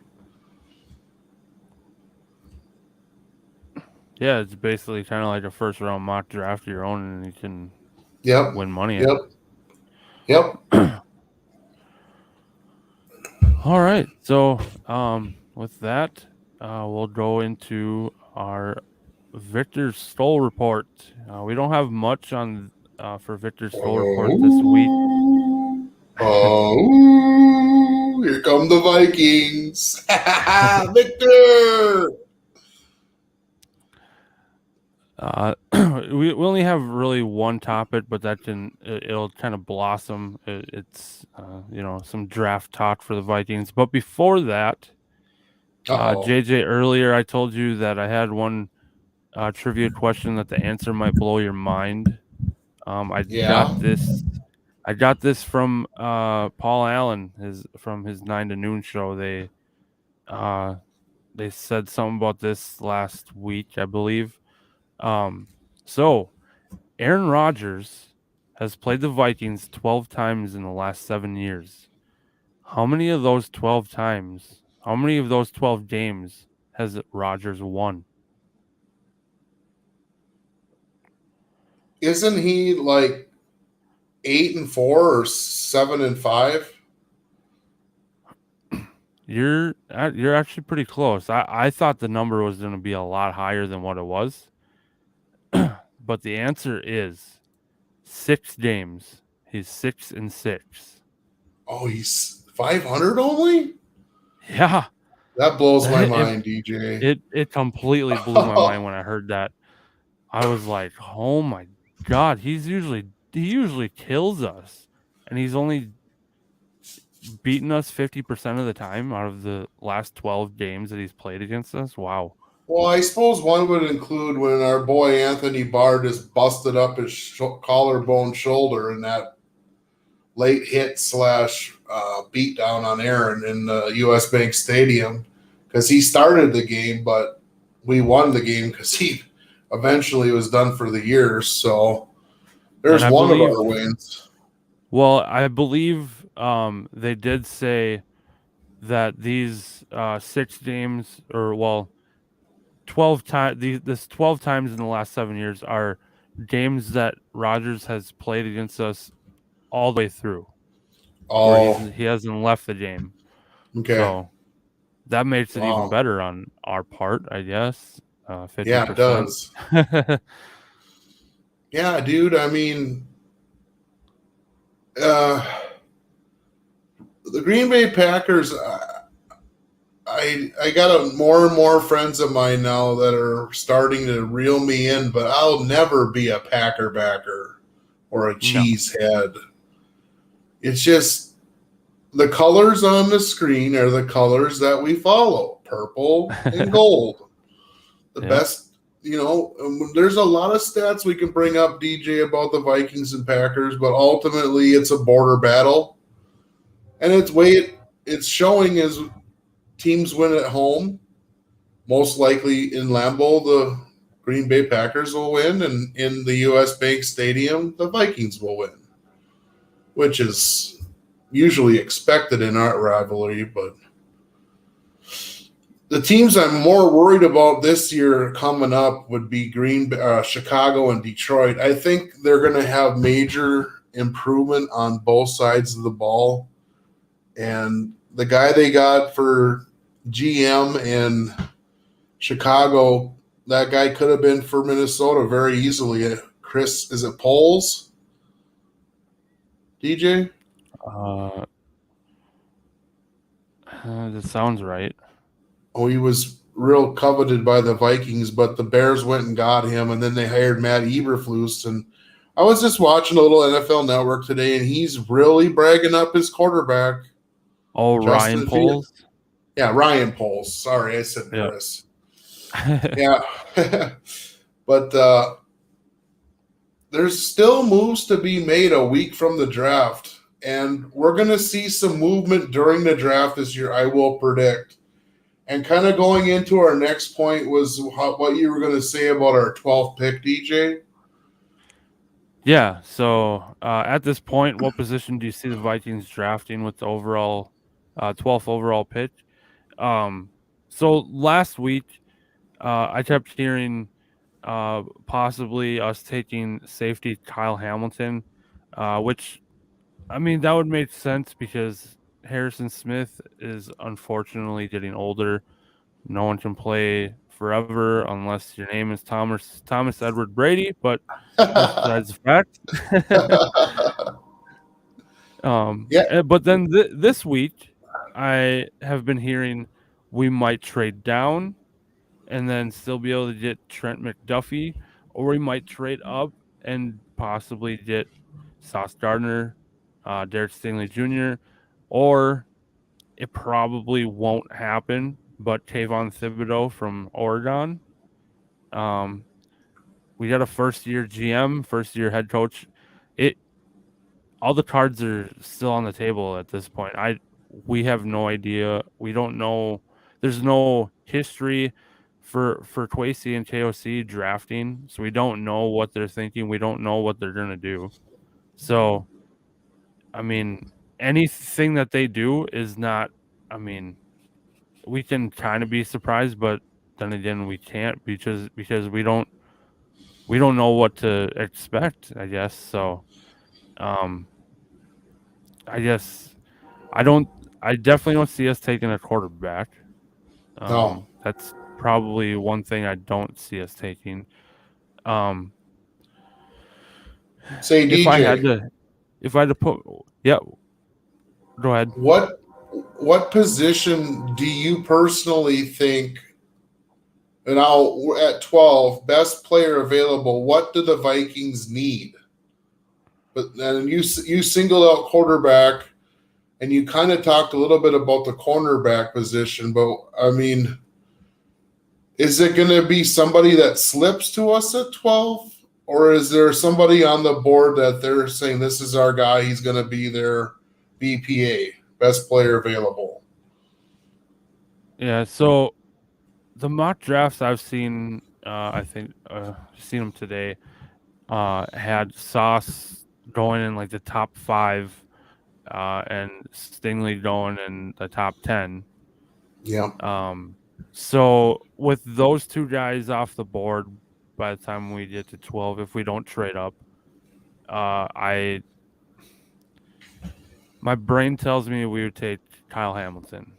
Yeah, it's basically kind of like a first round mock draft of your own, and you can win money. Yep. All right. So with that, we'll go into our Victor Stoll report. We don't have much on for Victor Stoll report this week. Oh, here come the Vikings. Victor! We only have really one topic, but it'll kind of blossom. It's some draft talk for the Vikings. But before that, Uh-oh. JJ, earlier I told you that I had one trivia question that the answer might blow your mind. I Yeah. got this from Paul Allen, from his 9 to Noon show. They said something about this last week, I believe. So Aaron Rodgers has played the Vikings 12 times in the last 7 years. How many of those 12 games has Rodgers won? Isn't he like 8-4 or 7-5? You're actually pretty close. I thought the number was going to be a lot higher than what it was. But the answer is 6 games. He's 6-6. Oh, he's 500 only? Yeah. That blows my It, mind, DJ. it completely blew my mind when I heard that. I was like, "Oh my god, he usually kills us, and he's only beaten us 50% of the time out of the last 12 games that he's played against us." Wow. Well, I suppose one would include when our boy Anthony Barr just busted up his collarbone shoulder in that late hit slash beatdown on Aaron in the U.S. Bank Stadium, because he started the game, but we won the game because he eventually was done for the year. So there's one of our wins. Well, I believe they did say that these 6 games, or well, 12 times, this 12 times in the last 7 years are games that Rodgers has played against us all the way through, where Oh, he hasn't left the game. okay. So that makes it even Wow. better on our part, I guess. 50%. Yeah, it does. Yeah, dude. I mean, the Green Bay Packers. I got more and more friends of mine now that are starting to reel me in, but I'll never be a Packer backer or a cheesehead. It's just the colors on the screen are the colors that we follow: purple and gold. The best. There's a lot of stats we can bring up, DJ, about the Vikings and Packers, but ultimately it's a border battle. And it's showing as teams win at home. Most likely in Lambeau, the Green Bay Packers will win, and in the U.S. Bank Stadium, the Vikings will win, which is usually expected in our rivalry, but the teams I'm more worried about this year coming up would be Chicago and Detroit. I think they're going to have major improvement on both sides of the ball. And the guy they got for GM in Chicago, that guy could have been for Minnesota very easily. Chris, is it Poles? DJ? That sounds right. Oh, he was real coveted by the Vikings, but the Bears went and got him, and then they hired Matt Eberflus. And I was just watching a little NFL Network today, and he's really bragging up his quarterback. Oh, Ryan Poles? Yeah, Ryan Poles. Sorry, I said Chris. Yeah. But there's still moves to be made a week from the draft, and we're going to see some movement during the draft this year, I will predict. And kind of going into our next point was what you were going to say about our 12th pick, DJ. Yeah. So at this point, what position do you see the Vikings drafting with the overall 12th overall pick? So last week, I kept hearing possibly us taking safety Kyle Hamilton, which, I mean, that would make sense because Harrison Smith is unfortunately getting older. No one can play forever unless your name is Thomas Edward Brady, but that's besides the fact. But then this week, I have been hearing we might trade down and then still be able to get Trent McDuffie, or we might trade up and possibly get Sauce Gardner, Derek Stingley Jr., or it probably won't happen, but Kayvon Thibodeau from Oregon. We got a first-year GM, first-year head coach. All the cards are still on the table at this point. We have no idea. We don't know. There's no history for Kwesi and KOC drafting, so we don't know what they're thinking. We don't know what they're gonna do. So, I mean, anything that they do is not. I mean, we can kind of be surprised, but then again, we can't because we don't know what to expect. I guess so. I guess I definitely don't see us taking a quarterback. No. That's probably one thing I don't see us taking. Say, If I had DJ, to put, yeah, go ahead. what position do you personally think? And now we're at 12, best player available. What do the Vikings need? But then you singled out quarterback, and you kind of talked a little bit about the cornerback position. But I mean, is it going to be somebody that slips to us at 12? Or is there somebody on the board that they're saying this is our guy, he's going to be their BPA, best player available? Yeah, so the mock drafts I've seen, I think seen them today, had Sauce going in like the top 5, and Stingley going in the top 10. Yeah. So with those two guys off the board by the time we get to 12, if we don't trade up, my brain tells me we would take Kyle Hamilton.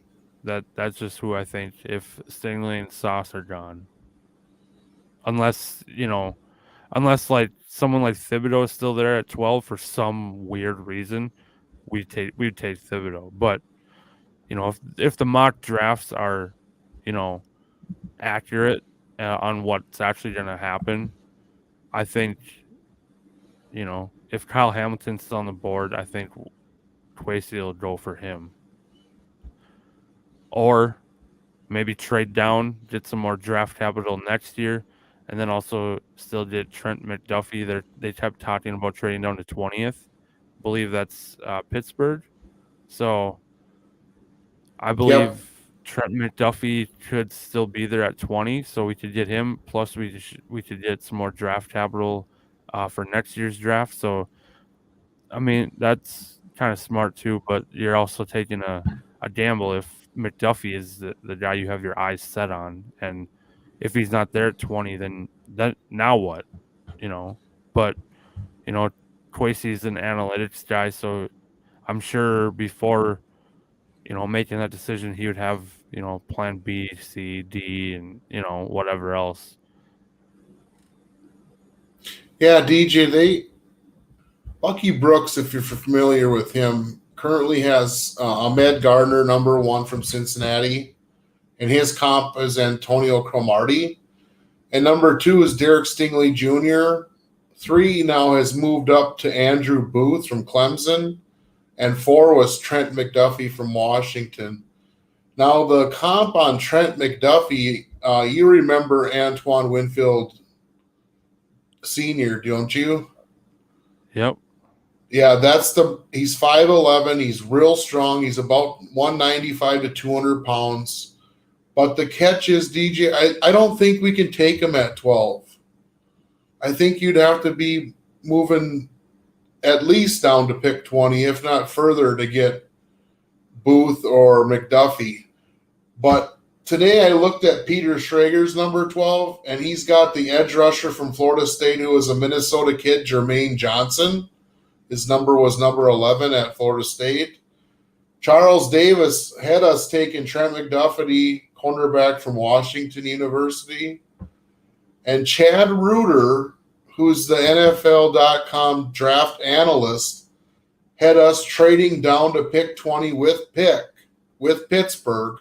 That's just who I think if Stingley and Sauce are gone. Unless like someone like Thibodeau is still there at 12 for some weird reason, we'd take Thibodeau. But if the mock drafts are, accurate on what's actually going to happen, I think, if Kyle Hamilton's still on the board, I think Kwesi will go for him. Or maybe trade down, get some more draft capital next year, and then also still get Trent McDuffie. They kept talking about trading down to 20th. I believe that's Pittsburgh. So I believe Trent McDuffie could still be there at 20, so we could get him. Plus, we could get some more draft capital for next year's draft. So, I mean, that's kind of smart too. But you're also taking a gamble if McDuffie is the guy you have your eyes set on, and if he's not there at 20, then now what? But Kwesi's an analytics guy, so I'm sure before making that decision, he would have, plan B, C, D, and, whatever else. Yeah, DJ, Bucky Brooks, if you're familiar with him, currently has Ahmed Gardner, number 1 from Cincinnati, and his comp is Antonio Cromartie. And number 2 is Derek Stingley Jr. 3 now has moved up to Andrew Booth from Clemson. And 4 was Trent McDuffie from Washington. Now, the comp on Trent McDuffie, you remember Antoine Winfield Sr., don't you? Yep. Yeah, he's 5'11", he's real strong, he's about 195 to 200 pounds. But the catch is, DJ, I don't think we can take him at 12. I think you'd have to be moving at least down to pick 20, if not further, to get Booth or McDuffie. But today I looked at Peter Schrager's number 12, and he's got the edge rusher from Florida State who is a Minnesota kid, Jermaine Johnson. His number was number 11 at Florida State. Charles Davis had us taking Trent McDuffie, cornerback from Washington University. And Chad Reuter, who's the NFL.com draft analyst, had us trading down to pick 20 with Pittsburgh.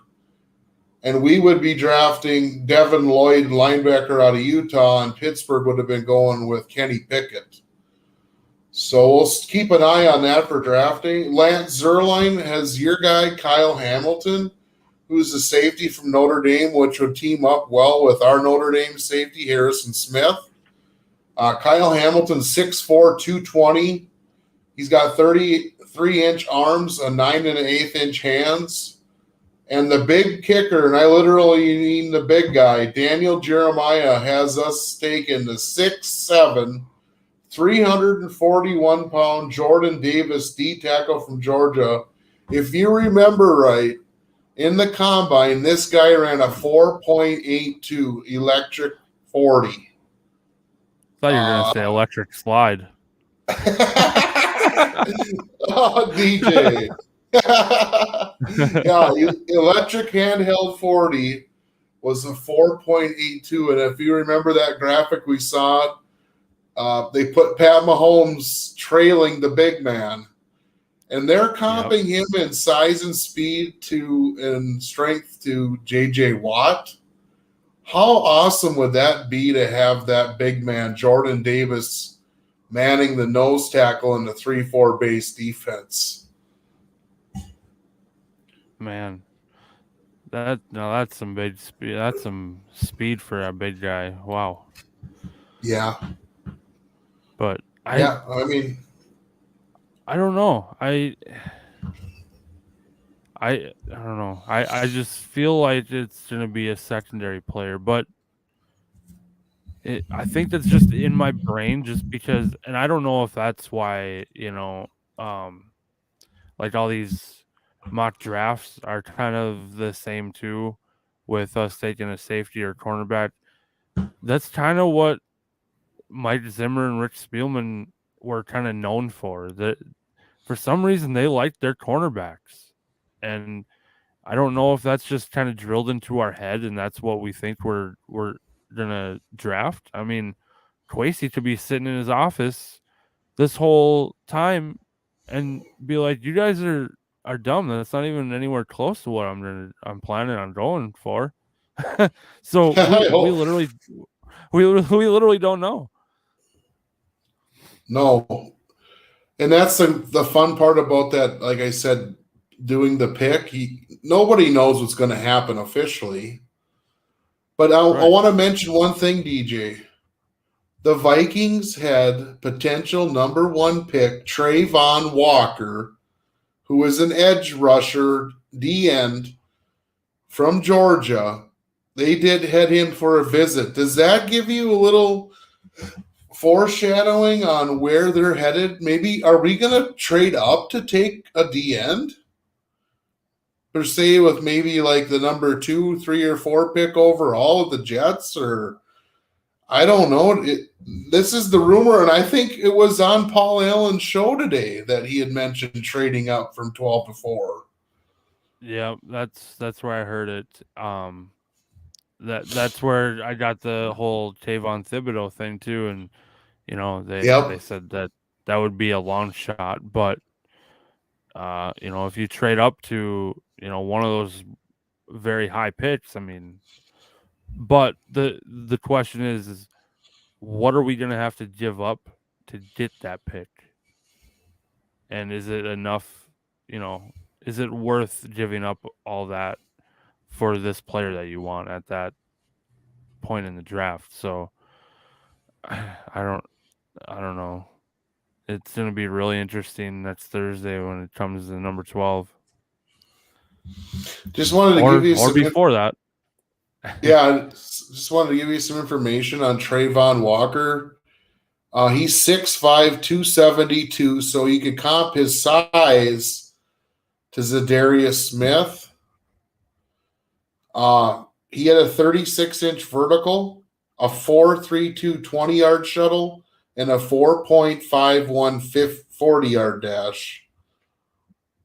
and we would be drafting Devin Lloyd, linebacker out of Utah, and Pittsburgh would have been going with Kenny Pickett. So we'll keep an eye on that for drafting. Lance Zierlein has your guy, Kyle Hamilton, who's a safety from Notre Dame, which would team up well with our Notre Dame safety, Harrison Smith. Kyle Hamilton, 6'4", 220. He's got 33-inch arms, a 9 1/8 inch hands. And the big kicker, and I literally mean the big guy, Daniel Jeremiah, has us taking the 6'7", 341-pound Jordan Davis, D tackle from Georgia. If you remember right, in the combine, this guy ran a 4.82 electric 40. I thought you were going to say electric slide. Oh, DJ. Yeah, electric handheld 40 was a 4.82. And if you remember that graphic we saw, they put Pat Mahomes trailing the big man. And they're comping him in size and speed and strength to J.J. Watt. How awesome would that be to have that big man, Jordan Davis, manning the nose tackle in the 3-4 base defense? Man, that's some big speed. That's some speed for a big guy. Wow. Yeah. But I mean, I don't know. I don't know. I just feel like it's going to be a secondary player, but I think that's just in my brain just because, and I don't know if that's why, like all these mock drafts are kind of the same too, with us taking a safety or cornerback. That's kind of what Mike Zimmer and Rick Spielman were kind of known for. That for some reason they liked their cornerbacks, and I don't know if that's just kind of drilled into our head, and that's what we think we're gonna draft. I mean, Kwesi could be sitting in his office this whole time and be like, "You guys are dumb. That's not even anywhere close to what I'm planning on going for." So we literally don't know. No. And that's the fun part about that. Like I said, doing the pick, nobody knows what's going to happen officially. But I want to mention one thing, DJ. The Vikings had potential number 1 pick, Trayvon Walker, who is an edge rusher, D-end from Georgia. They did head him for a visit. Does that give you a little foreshadowing on where they're headed? Maybe are we going to trade up to take a D-end? Per se, with maybe like the number 2, 3, or 4 pick overall with the Jets, or I don't know. This is the rumor, and I think it was on Paul Allen's show today that he had mentioned trading up from 12 to 4. Yeah, that's where I heard it. That's where I got the whole Tavon Thibodeau thing too, and they said that would be a long shot, but if you trade up to one of those very high picks, I mean, but the question is what are we going to have to give up to get that pick, and is it enough? Is it worth giving up all that for this player that you want at that point in the draft? So I don't know. It's going to be really interesting next Thursday when it comes to number 12. Just wanted to give you some before that. Yeah, just wanted to give you some information on Trayvon Walker. He's 6'5", 272, so you could comp his size to Zadarius Smith. He had a 36-inch vertical, a 4.32 20-yard shuttle, and a 4.51 40-yard dash.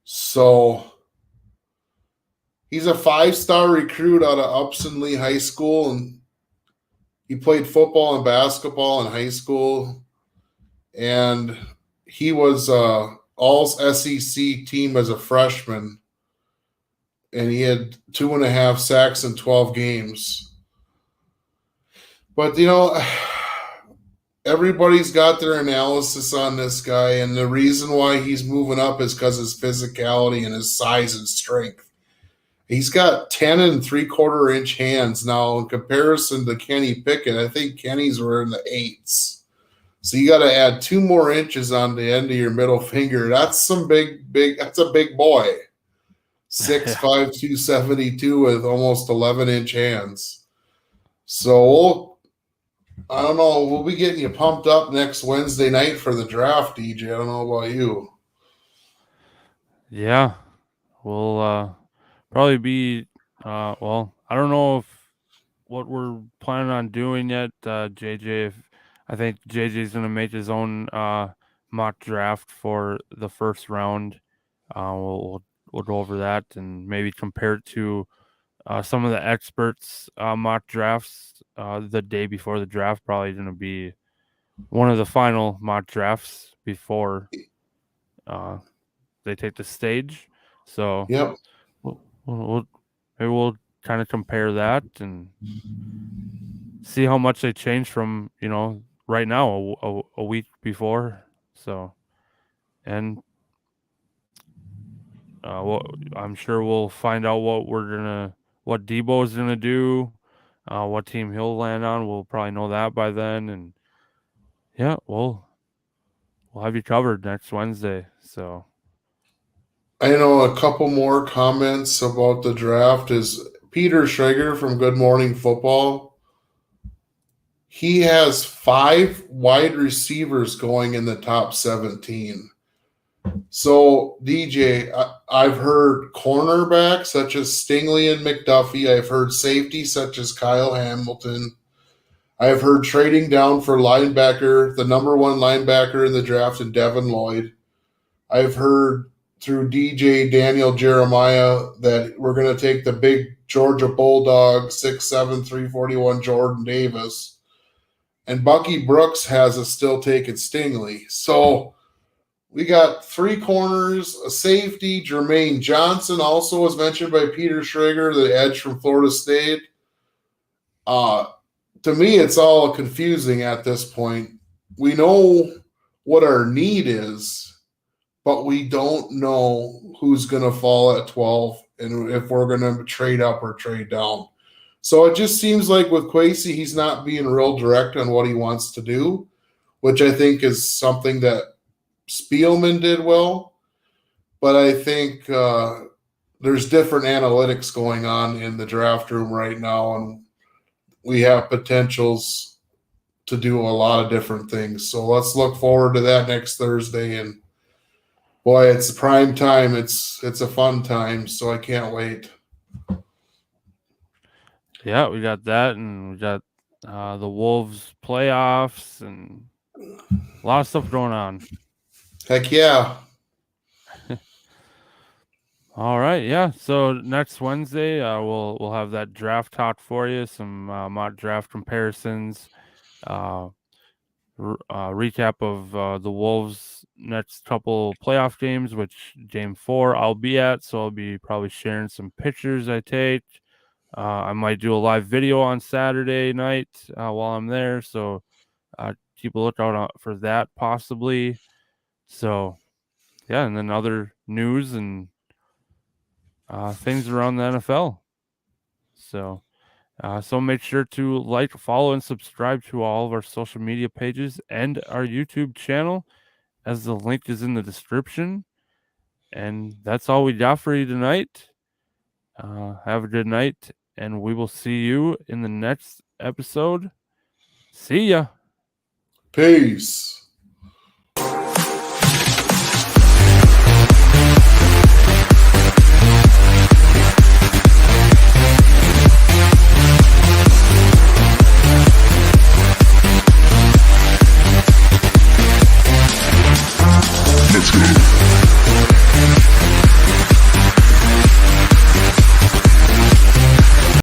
So he's a 5-star recruit out of Upson Lee High School, and he played football and basketball in high school. And he was all SEC team as a freshman. and he had 2.5 sacks in 12 games. But everybody's got their analysis on this guy, and the reason why he's moving up is because his physicality and his size and strength. He's got 10 and 3/4 inch hands now in comparison to Kenny Pickett. I think Kenny's were in the 8s. So you got to add 2 more inches on the end of your middle finger. That's some that's a big boy. 6'5", 272 with almost 11-inch hands. So I don't know. We'll be getting you pumped up next Wednesday night for the draft, DJ. I don't know about you. Yeah, we'll probably be. Well, I don't know if what we're planning on doing yet, JJ. I think JJ's gonna make his own mock draft for the first round. We'll go over that and maybe compare it to some of the experts' mock drafts the day before the draft. Probably going to be one of the final mock drafts before they take the stage. So Yep. maybe we'll kind of compare that and see how much they change from right now a week before. So and I'm sure we'll find out what Debo is gonna do, what team he'll land on. We'll probably know that by then, and yeah, we'll have you covered next Wednesday. So I know a couple more comments about the draft is Peter Schrager from Good Morning Football. He has 5 wide receivers going in the top 17. So, DJ, I've heard cornerbacks such as Stingley and McDuffie. I've heard safety such as Kyle Hamilton. I've heard trading down for linebacker, the number 1 linebacker in the draft, in Devin Lloyd. I've heard through DJ Daniel Jeremiah that we're going to take the big Georgia Bulldog, 6'7", 341 Jordan Davis. And Bucky Brooks has us still taking Stingley. So we got 3 corners, a safety. Jermaine Johnson also was mentioned by Peter Schrager, the edge from Florida State. To me, it's all confusing at this point. We know what our need is, but we don't know who's going to fall at 12 and if we're going to trade up or trade down. So it just seems like with Kwesi, he's not being real direct on what he wants to do, which I think is something that Spielman did well. But I think there's different analytics going on in the draft room right now, and we have potentials to do a lot of different things. So let's look forward to that next Thursday. And boy, it's prime time. It's a fun time, so I can't wait. yeah, we got that, and we got the Wolves playoffs and a lot of stuff going on. Heck yeah. All right, yeah. So next Wednesday, we'll have that draft talk for you, some mock draft comparisons, recap of the Wolves' next couple playoff games, which game 4 I'll be at, so I'll be probably sharing some pictures I take. I might do a live video on Saturday night while I'm there, so keep a lookout for that possibly. So yeah, and then other news and things around the NFL. So make sure to like, follow, and subscribe to all of our social media pages and our YouTube channel, as the link is in the description. And that's all we got for you tonight. Have a good night, and we will see you in the next episode. See ya. Peace.